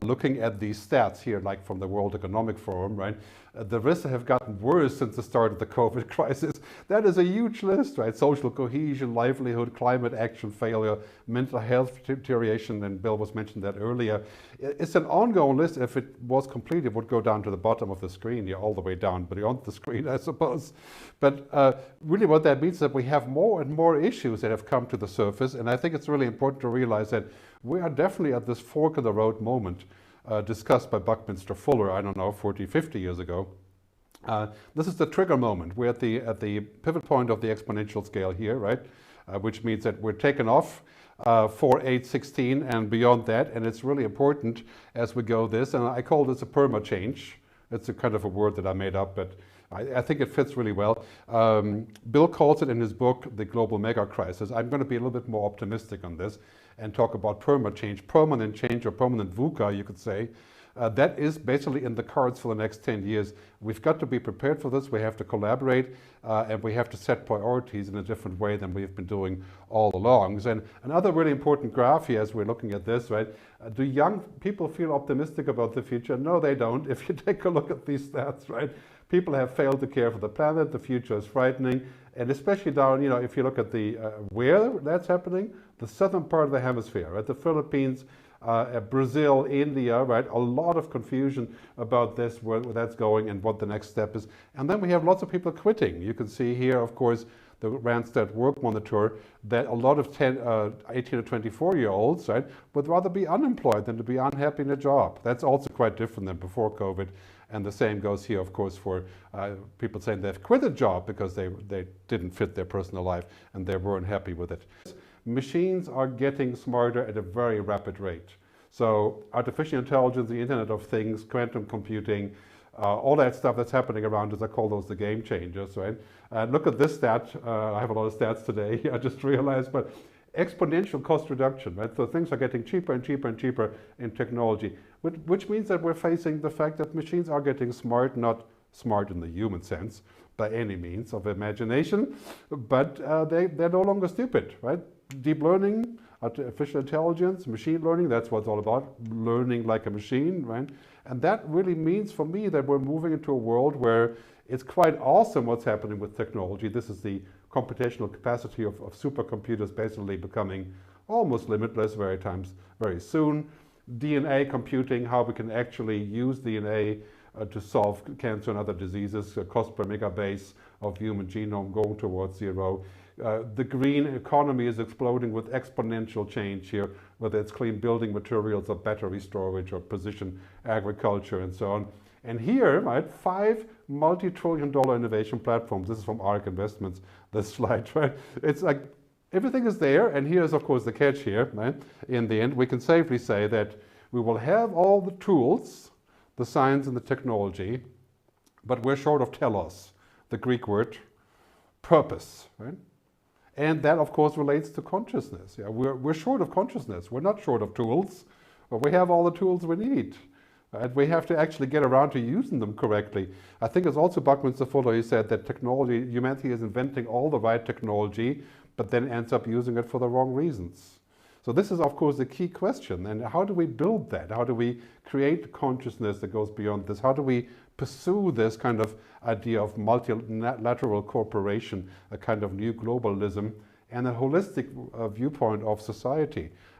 looking at these stats here, like from the World Economic Forum, right? The risks have gotten worse since the start of the COVID crisis. That is a huge list, right? Social cohesion, livelihood, climate action failure, mental health deterioration, and Bill was mentioned that earlier. It's an ongoing list. If it was complete, it would go down to the bottom of the screen, yeah, all the way down beyond the screen, I suppose. But really what that means is that we have more and more issues that have come to the surface, and I think it's really important to realize that we are definitely at this fork in the road moment discussed by Buckminster Fuller, I don't know, 40, 50 years ago. This is the trigger moment. We're at the pivot point of the exponential scale here, right? Which means that we're taken off for 816 and beyond that, and it's really important as we go this, and I call this a PermaChange. It's a kind of a word that I made up, but I think it fits really well. Bill calls it in his book, The Global Mega Crisis. I'm going to be a little bit more optimistic on this and talk about PermaChange, permanent change, or permanent VUCA, you could say. That is basically in the cards for the next 10 years. We've got to be prepared for this. We have to collaborate, and we have to set priorities in a different way than we've been doing all along. And another really important graph here as we're looking at this, right? Do young people feel optimistic about the future? No, they don't. If you take a look at these stats, right? People have failed to care for the planet. The future is frightening. And especially down, if you look at the where that's happening, the southern part of the hemisphere, right? The Philippines, Brazil, India, right? A lot of confusion about this, where that's going and what the next step is. And then we have lots of people quitting. You can see here, of course, the Randstad Work Monitor, that a lot of 18 to 24-year-olds, right, would rather be unemployed than to be unhappy in a job. That's also quite different than before COVID. And the same goes here, of course, for people saying they've quit a job because they didn't fit their personal life and they weren't happy with it. Machines are getting smarter at a very rapid rate. So artificial intelligence, the Internet of Things, quantum computing, all that stuff that's happening around us, I call those the game changers, right? Look at this stat. I have a lot of stats today, I just realized, but exponential cost reduction, right? So things are getting cheaper and cheaper and cheaper in technology, which means that we're facing the fact that machines are getting smart, not smart in the human sense by any means of imagination, but they're no longer stupid, right? Deep learning, artificial intelligence, machine learning, that's what it's all about, learning like a machine, right? And that really means for me that we're moving into a world where it's quite awesome what's happening with technology. This is the computational capacity of supercomputers basically becoming almost limitless very soon. DNA computing, how we can actually use DNA to solve cancer and other diseases, cost per megabase of human genome going towards zero. The green economy is exploding with exponential change here, whether it's clean building materials or battery storage or precision agriculture and so on. And here, right, 5 multi-trillion-dollar innovation platforms. This is from ARK Investments, this slide, right? It's like everything is there, and here's, of course, the catch here, right? In the end, we can safely say that we will have all the tools, the science and the technology, but we're short of telos, the Greek word, purpose, right? And that, of course, relates to consciousness. Yeah, we're short of consciousness. We're not short of tools, but we have all the tools we need. And we have to actually get around to using them correctly. I think it's also Buckminster Fuller, he said that humanity is inventing all the right technology, but then ends up using it for the wrong reasons. So this is, of course, the key question. And how do we build that? How do we create consciousness that goes beyond this? How do we pursue this kind of idea of multilateral cooperation, a kind of new globalism, and a holistic viewpoint of society?